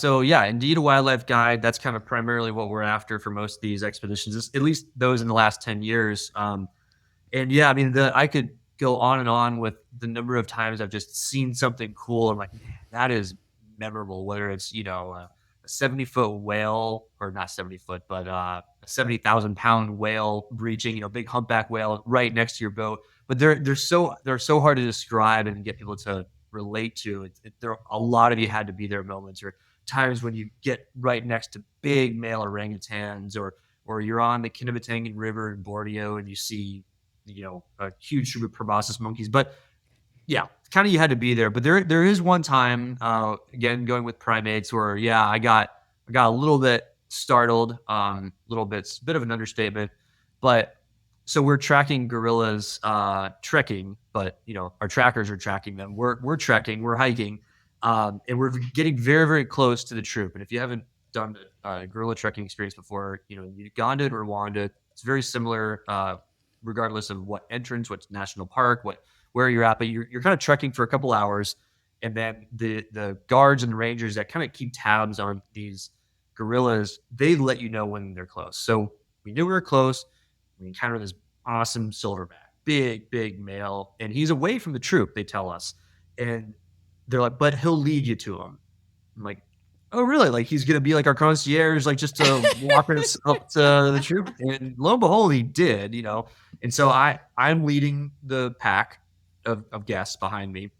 So yeah, indeed a wildlife guide. That's kind of primarily what we're after for most of these expeditions, at least those in the last 10 years. And yeah, I mean, I could go on with the number of times I've just seen something cool. I'm like, man, that is memorable. Whether it's, a 70-foot whale, or not 70-foot, but a 70,000-pound whale breaching, big humpback whale right next to your boat. But they're so hard to describe and get people to relate to. There a lot of you had to be there moments, or times when you get right next to big male orangutans, or you're on the Kinabatangan River in Borneo and you see a huge troop of proboscis monkeys. But yeah, kind of you had to be there. But there is one time, again going with primates, where yeah, I got a little bit startled, little bit of an understatement. But so we're tracking gorillas, trekking, but our trackers are tracking them. We're trekking, we're hiking, and we're getting very, very close to the troop. And if you haven't done a gorilla trekking experience before, Uganda and Rwanda, it's very similar, regardless of what entrance, what national park, where you're at. But you're kind of trekking for a couple hours, and then the guards and rangers that kind of keep tabs on these gorillas, they let you know when they're close. So we knew we were close. We encountered this awesome silverback, big male, and he's away from the troop, they tell us. And they're like, but he'll lead you to him. I'm like, oh, really? Like, he's going to be like our concierge, like just to walk us up to the troop? And lo and behold, he did, And so I'm leading the pack of guests behind me.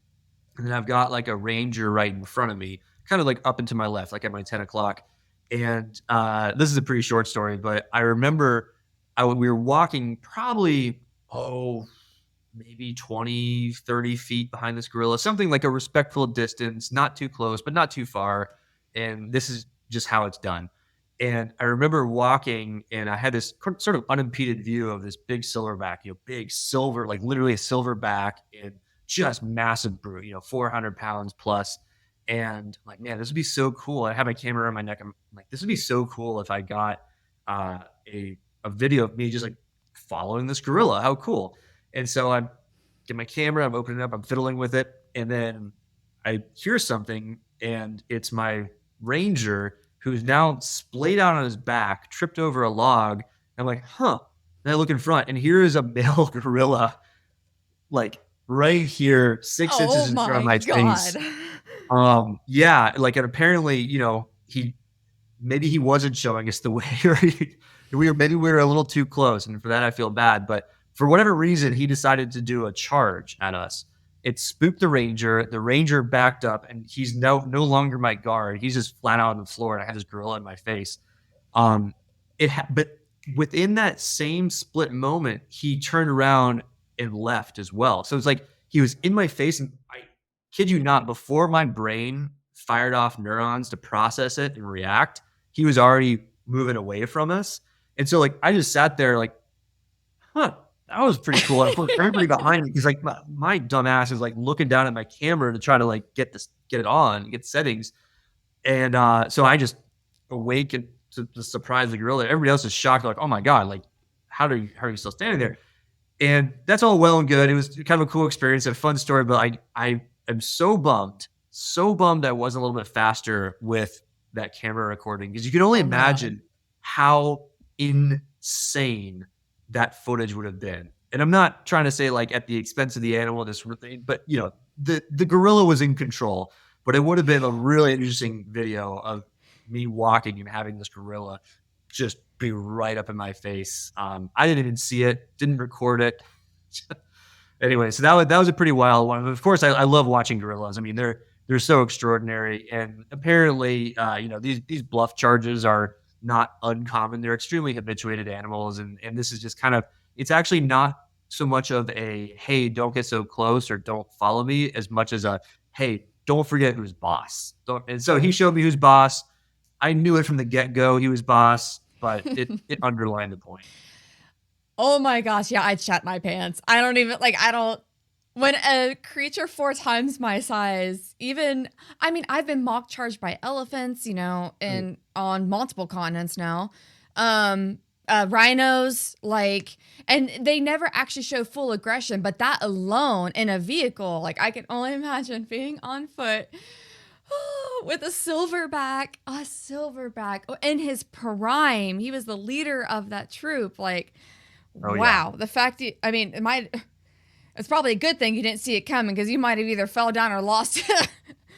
And then I've got like a ranger right in front of me, kind of like up and to my left, like at my 10 o'clock. And this is a pretty short story, but I remember we were walking probably, maybe 20, 30 feet behind this gorilla, something like a respectful distance, not too close, but not too far. And this is just how it's done. And I remember walking, and I had this sort of unimpeded view of this big silverback, big silver, like literally a silverback, and just massive brute, 400 pounds plus. And I'm like, man, this would be so cool. I have my camera around my neck. I'm like, this would be so cool if I got a video of me just like following this gorilla. How cool. And so I get my camera, I'm opening it up, I'm fiddling with it. And then I hear something, and it's my ranger, who's now splayed out on his back, tripped over a log. I'm like, huh. And I look in front, and here is a male gorilla, like right here, 6 inches in front of my face. Yeah, like, and apparently, maybe he wasn't showing us the way, or maybe we were a little too close, and for that I feel bad. But for whatever reason, he decided to do a charge at us. It spooked the ranger. The ranger backed up, and he's no longer my guard. He's just flat out on the floor, and I had this gorilla in my face. But within that same split moment, he turned around and left as well. So it's like he was in my face, and I kid you not, before my brain fired off neurons to process it and react, he was already moving away from us. And so like I just sat there like, huh, that was pretty cool. And everybody behind me, because like my dumb ass is like looking down at my camera to try to like get it on, get settings. And so I just awakened to the surprise of the gorilla. Everybody else is shocked, like, oh my God, like how are you still standing there? And that's all well and good. It was kind of a cool experience, a fun story, but I am so bummed I wasn't a little bit faster with that camera recording, because you can only imagine how insane that footage would have been. And I'm not trying to say like at the expense of the animal, this sort of thing, but the gorilla was in control. But it would have been a really interesting video of me walking and having this gorilla just be right up in my face. I didn't even see it, didn't record it. Anyway, so that was a pretty wild one. Of course, I love watching gorillas. I mean, they're so extraordinary, and apparently, these bluff charges are not uncommon. They're extremely habituated animals, and this is just kind of, it's actually not so much of a, hey, don't get so close or don't follow me, as much as a, hey, don't forget who's boss. And so he showed me who's boss. I knew it from the get-go, he was boss, but it underlined the point. Oh my gosh, yeah, I'd shat my pants. When a creature 4 times my size, I've been mock charged by elephants, and on multiple continents now. Rhinos, and they never actually show full aggression, but that alone in a vehicle, I can only imagine being on foot. With a silverback in his prime. He was the leader of that troop. Like, Oh yeah. wow. The fact, I mean, it's probably a good thing you didn't see it coming because you might have either fell down or lost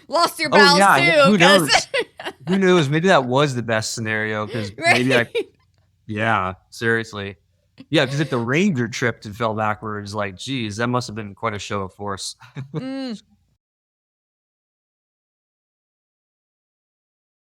lost your Oh bowels yeah. too. Who Because knows? Who knows? Maybe that was the best scenario because maybe right, yeah, seriously. Yeah, because if the ranger tripped and fell backwards, like, geez, that must have been quite a show of force. mm.